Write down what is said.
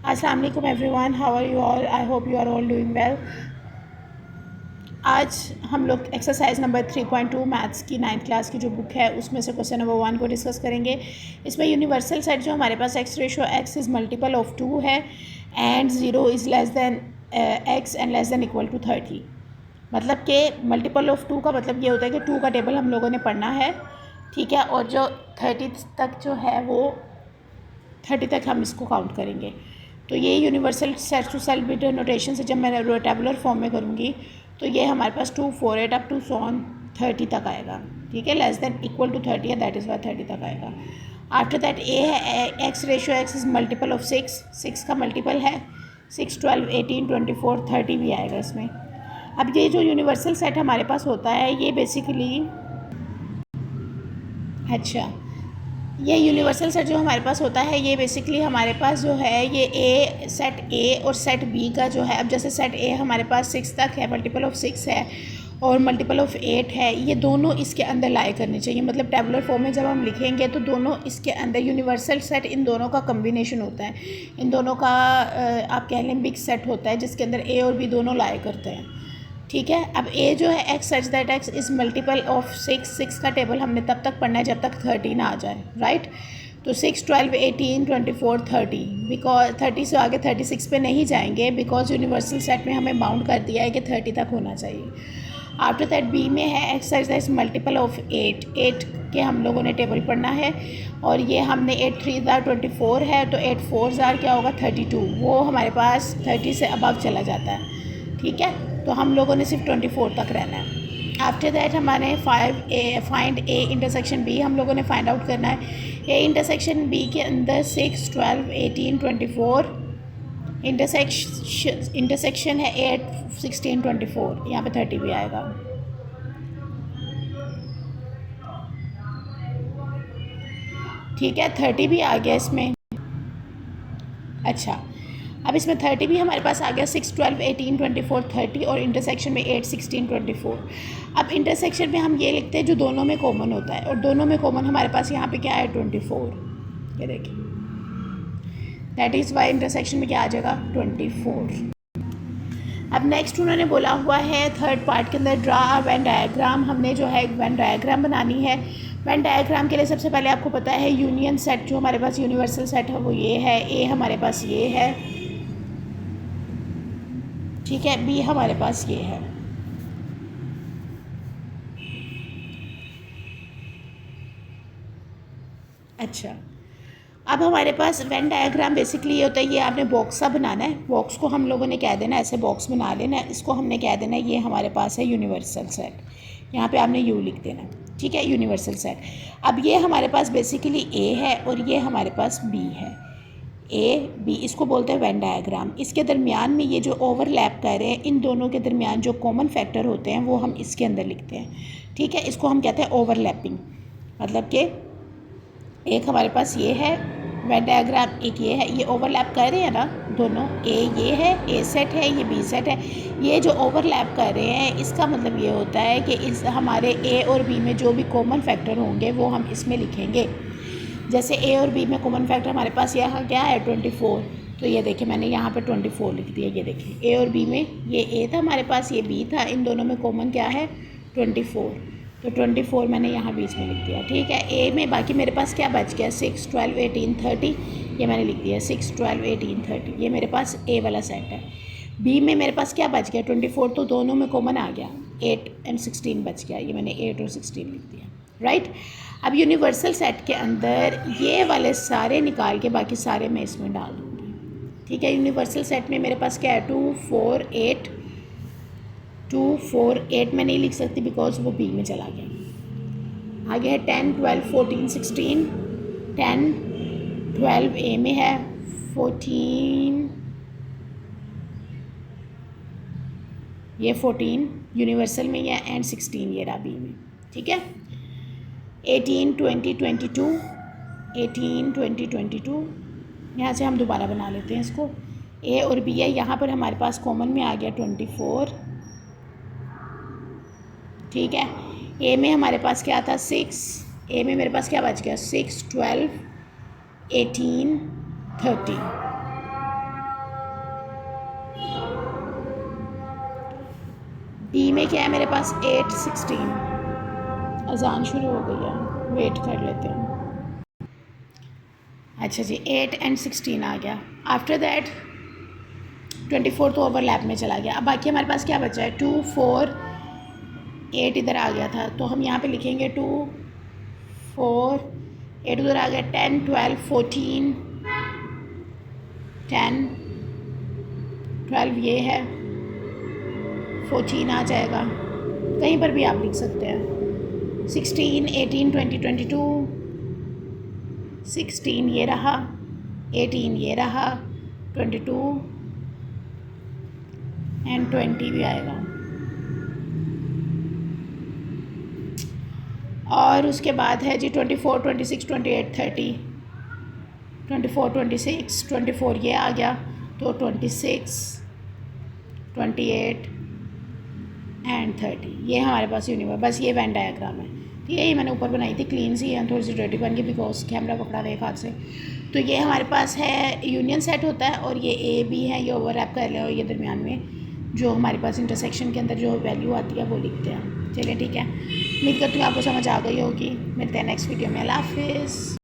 अस्सलाम वालेकुम everyone, how are you all? I hope you are all doing well. आज हम लोग एक्सरसाइज नंबर 3.2 मैथ्स की 9th क्लास की जो बुक है उसमें से क्वेश्चन नंबर 1 को डिस्कस करेंगे। इसमें यूनिवर्सल सेट जो हमारे पास x ratio x is multiple of 2 है and 0 is less than x and less than equal to 30। मतलब कि मल्टीपल ऑफ 2 का मतलब ये होता है कि 2 का टेबल हम लोगों ने पढ़ना है, ठीक है, और जो 30 तक जो है वो 30 तक हम इसको काउंट करेंगे। तो ये universal set to set builder notation से जब मैं टेबुलर फॉर्म में करूँगी तो ये हमारे पास 2 4 8 अप टू सो ऑन 30 तक आएगा, ठीक है, लेस देन इक्वल टू 30 है, दैट इज़ वाई 30 तक आएगा। आफ्टर दैट ए है x ratio x is multiple of 6 का मल्टीपल है 6 12 18 24 30 भी आएगा इसमें। अब ये जो यूनिवर्सल सेट हमारे पास होता है ये बेसिकली ये यूनिवर्सल सेट जो हमारे पास होता है ये बेसिकली हमारे पास जो है ये ए सेट ए और सेट बी का जो है, अब जैसे सेट ए हमारे पास 6 तक है, मल्टीपल ऑफ 6 है और मल्टीपल ऑफ 8 है, ये दोनों इसके अंदर लाए करने चाहिए। मतलब टेबुलर फॉर्म में जब हम लिखेंगे तो दोनों इसके अंदर यूनिवर्सल सेट इन दोनों का कम्बिनेशन होता है, इन दोनों का आप कह लें बिग सेट होता है जिसके अंदर ए और बी दोनों लाए करते हैं, ठीक है। अब ए जो है x such that x is multiple of 6 का टेबल हमने तब तक पढ़ना है जब तक 30 ना आ जाए, राइट। तो 6 12 18 24 30, बिकॉज 30 से आगे 36 पे नहीं जाएंगे बिकॉज यूनिवर्सल सेट में हमें बाउंड कर दिया है कि 30 तक होना चाहिए। आफ्टर दैट बी में है x such that multiple of 8 के हम लोगों ने टेबल पढ़ना है और ये हमने 8 3 24 है तो 8 4 क्या होगा 32, वो हमारे पास 30 से अबव चला जाता है, ठीक है। तो हम लोगों ने सिर्फ 24 तक रहना है। आफ्टर दैट हमारे फाइंड ए इंटरसेक्शन बी हम लोगों ने फाइंड आउट करना है। ए इंटरसेक्शन बी के अंदर 6 12 18 24 इंटरसेक्शन है 8 16 24, यहाँ पे 30 भी आएगा, ठीक है, 30 भी आ गया इसमें। अच्छा, अब इसमें 30 भी हमारे पास आ गया, 6 12 18 24 30 और इंटरसेक्शन में 8 16 24। अब इंटरसेक्शन में हम ये लिखते हैं जो दोनों में कॉमन होता है और दोनों में कॉमन हमारे पास यहाँ पे क्या है 24, ये देखिए, दैट इज़ वाई इंटरसेक्शन में क्या आ जाएगा 24। अब नेक्स्ट उन्होंने बोला हुआ है थर्ड पार्ट के अंदर ड्रा अ वेन डायग्राम, हमने जो है एक वेन डायग्राम बनानी है। वेन डायग्राम के लिए सबसे पहले आपको पता है यूनियन सेट जो हमारे पास यूनिवर्सल सेट है वो ये है, ए हमारे पास ये है, ठीक है, बी हमारे पास ये है। अच्छा, अब हमारे पास वेन डायग्राम बेसिकली ये होता है, ये आपने बॉक्स सा बनाना है, बॉक्स को हम लोगों ने कह देना है, ऐसे बॉक्स बना लेना है, इसको हमने कह देना है ये हमारे पास है यूनिवर्सल सेट, यहाँ पे आपने यू लिख देना, ठीक है, यूनिवर्सल सेट। अब ये हमारे पास बेसिकली ए है और ये हमारे पास बी है, ए बी, इसको बोलते हैं वेन डायग्राम। इसके दरमियान में ये जो ओवरलैप कर रहे हैं इन दोनों के दरमियान जो कॉमन फैक्टर होते हैं वो हम इसके अंदर लिखते हैं, ठीक है, इसको हम कहते हैं ओवरलैपिंग। मतलब कि एक हमारे पास ये है वेन डायग्राम, एक ये है, ये ओवरलैप कर रहे हैं ना दोनों, ए ये है, ए सेट है, ये बी सेट है, ये जो ओवरलैप कर रहे हैं इसका मतलब ये होता है कि इस हमारे ए और बी में जो भी कॉमन फैक्टर होंगे वो हम इसमें लिखेंगे। जैसे ए और बी में कॉमन फैक्टर हमारे पास यहाँ क्या है 24, तो ये देखिए मैंने यहाँ पे 24 लिख दिया, ये देखिए ए और बी में ये ए था हमारे पास, ये बी था, इन दोनों में कॉमन क्या है 24, तो 24 मैंने यहाँ बीच में लिख दिया, ठीक है। ए में बाकी मेरे पास क्या बच गया 6 12 18 30, ये मैंने लिख दिया 6 12 18 30, ये मेरे पास ए वाला सेट है। बी में मेरे पास क्या बच गया 24, तो दोनों में कॉमन आ गया 8 और 16 बच गया, ये मैंने 8 और 16 लिख दिया, राइट। अब यूनिवर्सल सेट के अंदर ये वाले सारे निकाल के बाकी सारे मैं इसमें डाल दूँगी, ठीक है। यूनिवर्सल सेट में मेरे पास क्या है 2 4 8 2 4 8 मैं नहीं लिख सकती बिकॉज वो बी में चला गया। आगे है 10 12 14 16, 10 12 ए में है, 14 ये 14 यूनिवर्सल में है एंड 16 ये रहा बी में, ठीक है। 18 20 22 18 20 22, यहाँ से हम दोबारा बना लेते हैं इसको, ए और बी है, यहाँ पर हमारे पास कॉमन में आ गया 24, ठीक है। ए में हमारे पास क्या था 6, ए में मेरे पास क्या बच गया 6 12 18 30, में क्या है मेरे पास 8:16, अजान शुरू हो गई है, वेट कर लेते हैं। अच्छा जी 8:16 आ गया। आफ्टर दैट 24 तो ओवरलैप में चला गया। अब बाकी हमारे पास क्या बचा है, 2 4 8 इधर आ गया था, तो हम यहाँ पे लिखेंगे 2 4 8 उधर आ गया, 10 12 14 10 12 ये है, 14 आ जाएगा, कहीं पर भी आप लिख सकते हैं, 16 18 20 22 16 ये रहा, 18 ये रहा, 22 एंड 20 भी आएगा। और उसके बाद है जी 24 26 28 30, 24 26 24 ये आ गया, तो 26 28 एंड 30 ये हमारे पास यूनिवर्स, बस ये वेन डायग्राम है। तो यही मैंने ऊपर बनाई थी, क्लीन सी है, थोड़ी सी डर्टी बन गई बिकॉज कैमरा पकड़ा हुआ एक हाथ से। तो ये हमारे पास है यूनियन सेट होता है, और ये ए बी है, ये ओवरलैप कर लिया, और ये दरमियान में जो हमारे पास इंटरसेक्शन के अंदर जो वैल्यू आती है वो लिखते हैं। चलिए ठीक है, उम्मीद करती हूँ आपको समझ आ गई होगी। मिलते हैं नेक्स्ट वीडियो में, अल्लाह हाफिज़।